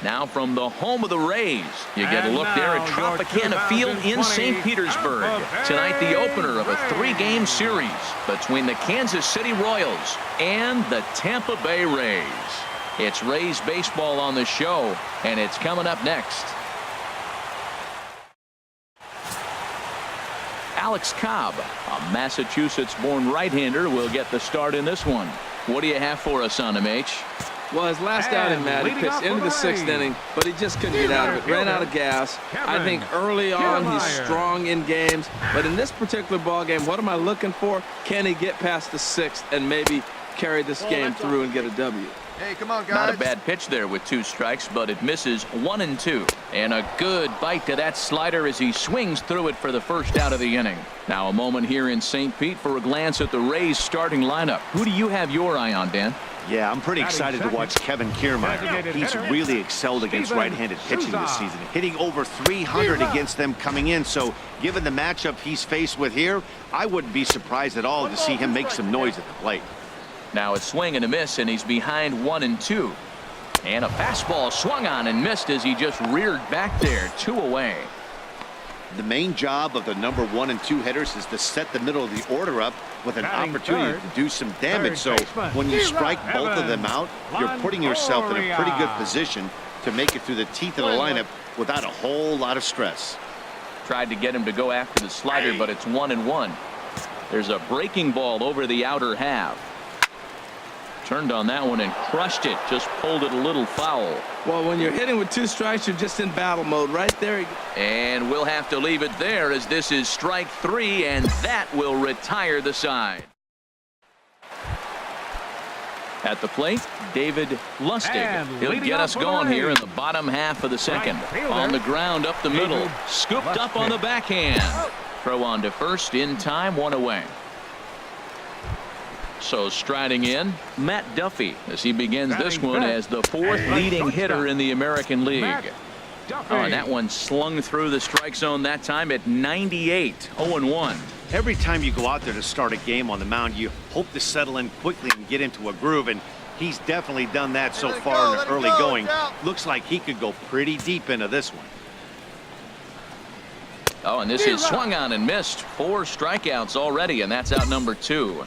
Now from the home of the Rays, you get a look there at Tropicana Field in St. Petersburg. Tonight, the opener of a 3-game series between the Kansas City Royals and the Tampa Bay Rays. It's Rays baseball on the show, and it's coming up next. Alex Cobb, a Massachusetts-born right-hander, will get the start in this one. What do you have for us on him, H? Well, his last outing, Matt, he pitched into the 6th inning, but he just couldn't get out of it. Ran out of gas. I think early on he's strong in games, but in this particular ball game, what am I looking for? Can he get past the 6th and maybe carry this game through and get a W? Hey, come on, guys. Not a bad pitch there with 2 strikes, but it misses 1-2. And a good bite to that slider as he swings through it for the first out of the inning. Now a moment here in St. Pete for a glance at the Rays starting lineup. Who do you have your eye on, Dan? Yeah, I'm pretty excited to watch Kevin Kiermaier. He's really excelled against right-handed pitching this season, hitting over 300 against them coming in. So given the matchup he's faced with here, I wouldn't be surprised at all to see him make some noise at the plate. Now a swing and a miss, and he's behind 1-2. And a fastball swung on and missed as he just reared back there. 2 away. The main job of the number 1 and 2 hitters is to set the middle of the order up with an opportunity to do some damage. So when you strike both of them out, you're putting yourself in a pretty good position to make it through the teeth of the lineup without a whole lot of stress. Tried to get him to go after the slider, but it's 1-1. There's a breaking ball over the outer half. Turned on that one and crushed it. Just pulled it a little foul. Well, when you're hitting with 2 strikes, you're just in battle mode right there. And we'll have to leave it there as this is strike 3, and that will retire the side. At the plate, David Lustig. He'll get us going here in the bottom half of the second. On the ground up the middle. Scooped up on the backhand. Throw on to first in time, 1 away. So striding in, Matt Duffy as he begins this one as the 4th leading hitter in the American League. Oh, and that one slung through the strike zone that time at 98, 0-1. Every time you go out there to start a game on the mound, you hope to settle in quickly and get into a groove, and he's definitely done that so far in the early going. Looks like he could go pretty deep into this one. Oh, and this is swung on and missed. 4 strikeouts already, and that's out number 2.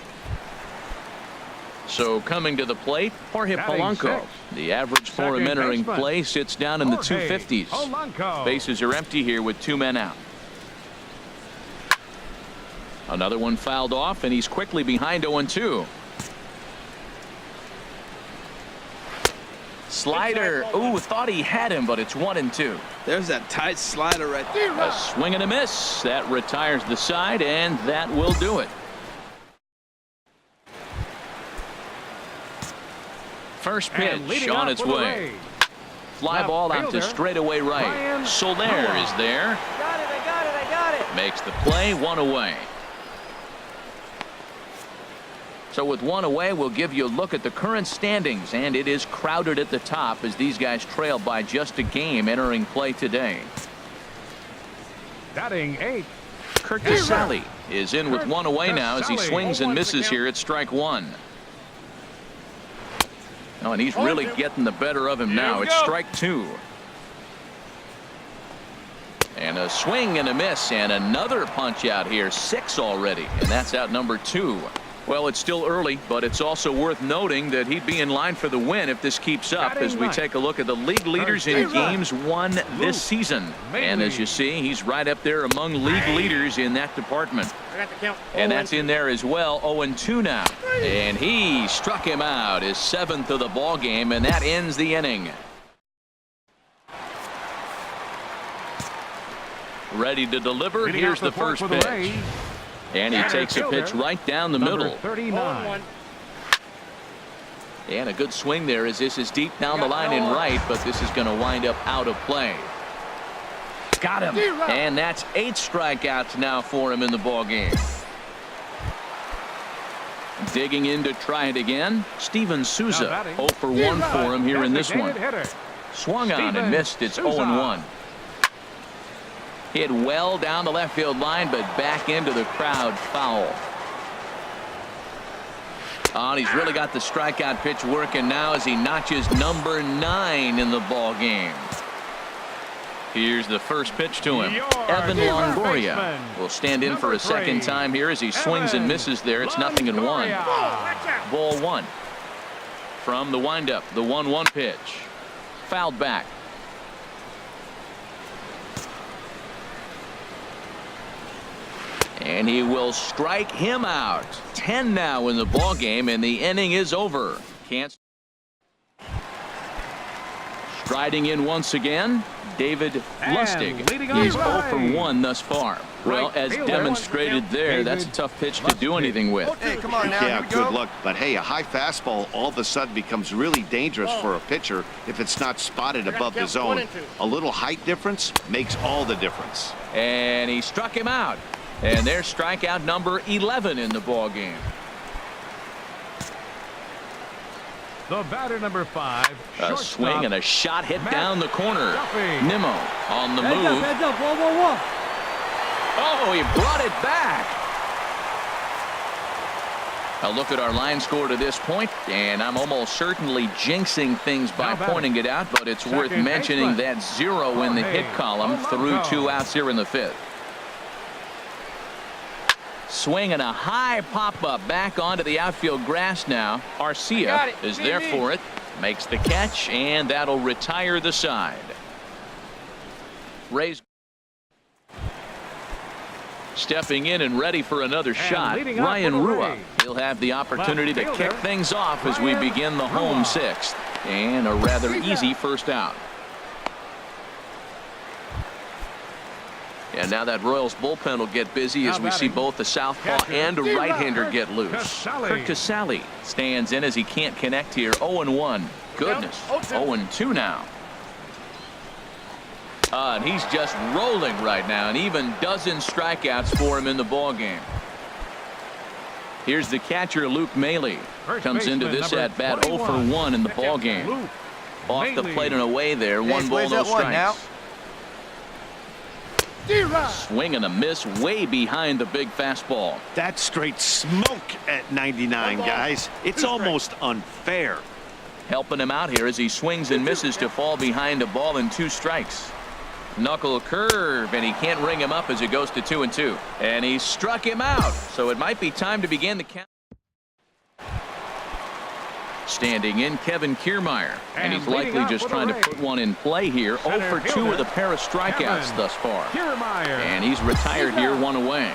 So coming to the plate, Jorge Polanco. The average for him entering play sits down in the 250s. Bases are empty here with 2 men out. Another one fouled off, and he's quickly behind 0-2. Slider. Ooh, thought he had him, but it's 1-2. There's that tight slider right there. A swing and a miss. That retires the side, and that will do it. First pitch on its way. Fly ball out to straightaway right. Soler is there. I got it. Makes the play, 1 away. So with 1 away, we'll give you a look at the current standings, and it is crowded at the top as these guys trail by just a game entering play today. Batting 8. Kurt Casale is in with 1 away now as he swings and misses here at strike 1. Oh, and he's really getting the better of him now. It's strike 2. And a swing and a miss, and another punch out here. 6 already, and that's out number 2. Well, it's still early, but it's also worth noting that he'd be in line for the win if this keeps up as we take a look at the league leaders in games won this season. And as you see, he's right up there among league leaders in that department. And that's in there as well. 0-2 now. And he struck him out, his 7th of the ball game, and that ends the inning. Ready to deliver. Here's the first pitch. And he takes a pitch right down the middle. 39. And a good swing there as this is deep down the line in right, but this is going to wind up out of play. Got him. And that's 8 strikeouts now for him in the ball game. Digging in to try it again, Steven Souza. 0 for 1 for him here in this one. Swung on and missed. It's 0-1. Hit well down the left field line, but back into the crowd, foul. Oh, and he's really got the strikeout pitch working now as he notches number 9 in the ball game. Here's the first pitch to him. Evan Longoria will stand in for a second time here as he swings and misses there. It's 0-1. Ball 1. From the windup, the 1-1 pitch. Fouled back. And he will strike him out. 10 now in the ball game, and the inning is over. Can't. Striding in once again, David Lustig. He's 0 for 1 thus far. Well, as demonstrated there, that's a tough pitch to do anything with. Hey, come on now. Yeah, good luck. But hey, a high fastball all of a sudden becomes really dangerous for a pitcher if it's not spotted above the zone. A little height difference makes all the difference. And he struck him out. And there's strikeout number 11 in the ball game. The batter number 5. A swing and a shot hit down the corner. Nimmo on the move. Heads up, whoa. Oh, he brought it back. A look at our line score to this point, and I'm almost certainly jinxing things by pointing it out, but it's worth mentioning that 0 in the hit column through 2 outs here in the 5th. Swing and a high pop-up back onto the outfield grass now. Arcia is there for it. Makes the catch, and that'll retire the side. Rays stepping in and ready for another shot. Ryan Rua. He'll have the opportunity to kick things off as we begin the home 6th. And a rather easy first out. And now that Royals bullpen will get busy as we see both the southpaw and a right-hander get loose. Kurt Casale stands in as he can't connect here. 0-1. Goodness. 0-2 now. And he's just rolling right now, and even dozen strikeouts for him in the ball game. Here's the catcher, Luke Maile. Comes into this at bat 0 for 1 in the ball game. Off the plate and away there. 1 ball, no strikes. Swing and a miss way behind the big fastball. That's straight smoke at 99, guys. It's almost unfair. Helping him out here as he swings and misses to fall behind a ball and 2 strikes. Knuckle curve, and he can't ring him up as it goes to 2-2. And he struck him out, so it might be time to begin the count. Standing in, Kevin Kiermaier, and he's likely just trying to put one in play here. 0 for 2 with a pair of strikeouts thus far. And he's retired here, 1 away.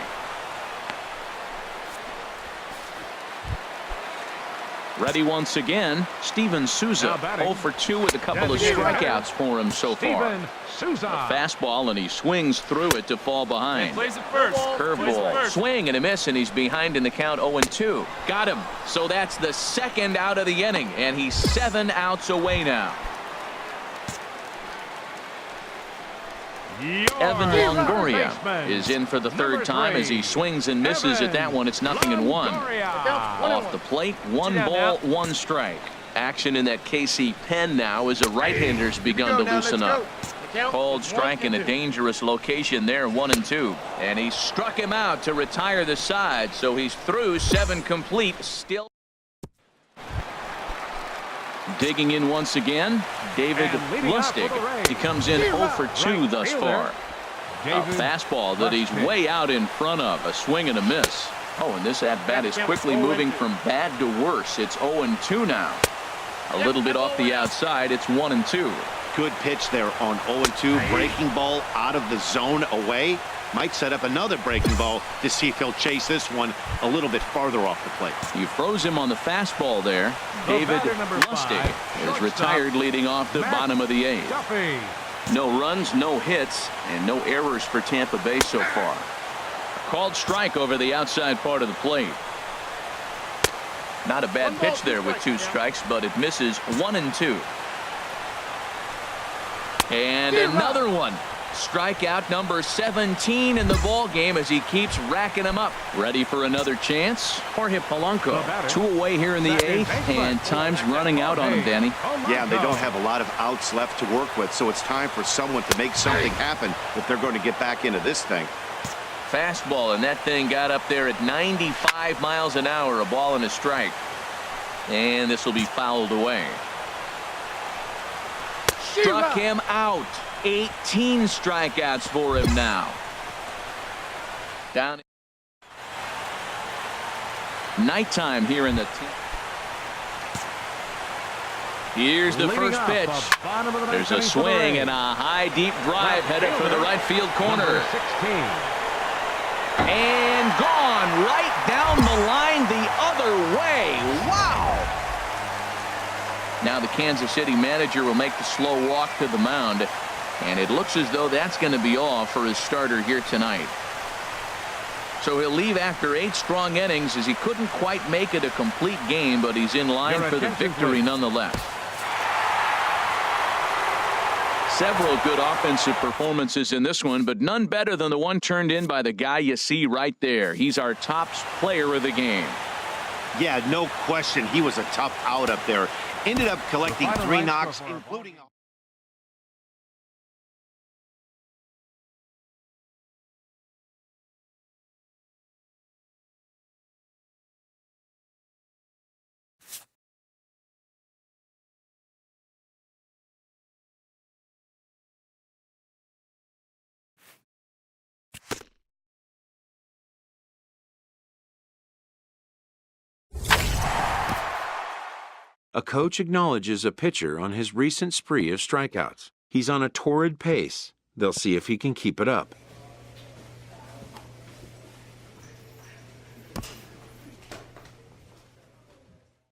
Ready once again, Steven Souza. 0 for 2 with a couple of strikeouts for him so far. A fastball, and he swings through it to fall behind. Curveball, swing and a miss, and he's behind in the count. 0-2. Got him. So that's the 2nd out of the inning, and he's 7 outs away now. Evan Longoria is in for the 3rd time as he swings and misses at that one. It's 0-1. Off the plate, 1 ball, 1 strike. Action in that KC pen now as a right-hander's begun to loosen up. Called strike in a dangerous location there, 1-2. And he struck him out to retire the side, so he's through 7 complete. Still digging in once again, David Lustig. He comes in 0 for 2 thus far. A fastball that he's way out in front of. A swing and a miss. Oh, and this at-bat is quickly moving from bad to worse. It's 0-2 now. A little bit off the outside. It's 1-2. Good pitch there on 0-2. Breaking ball out of the zone away. Might set up another breaking ball to see if he'll chase this one a little bit farther off the plate. You froze him on the fastball there. David Lustig is retired leading off the bottom of the 8th. No runs, no hits, and no errors for Tampa Bay so far. Called strike over the outside part of the plate. Not a bad pitch there with 2 strikes, but it misses. 1-2. And another one. Strikeout number 17 in the ball game as he keeps racking them up. Ready for another chance? Jorge Polanco. 2 away here in the 8th, and time's running out on him, Danny. Yeah, they don't have a lot of outs left to work with, so it's time for someone to make something happen if they're going to get back into this thing. Fastball, and that thing got up there at 95 miles an hour, a ball and a strike. And this will be fouled away. Struck him out. 18 strikeouts for him now. Down. Nighttime here in the 10th. Here's the first pitch. There's a swing and a high deep drive headed for the right field corner. And gone right down the line the other way. Wow. Now the Kansas City manager will make the slow walk to the mound. And it looks as though that's going to be all for his starter here tonight. So he'll leave after 8 strong innings as he couldn't quite make it a complete game, but he's in line for the victory nonetheless. Several good offensive performances in this one, but none better than the one turned in by the guy you see right there. He's our top player of the game. Yeah, no question. He was a tough out up there. Ended up collecting 3 knocks, including... A coach acknowledges a pitcher on his recent spree of strikeouts. He's on a torrid pace. They'll see if he can keep it up.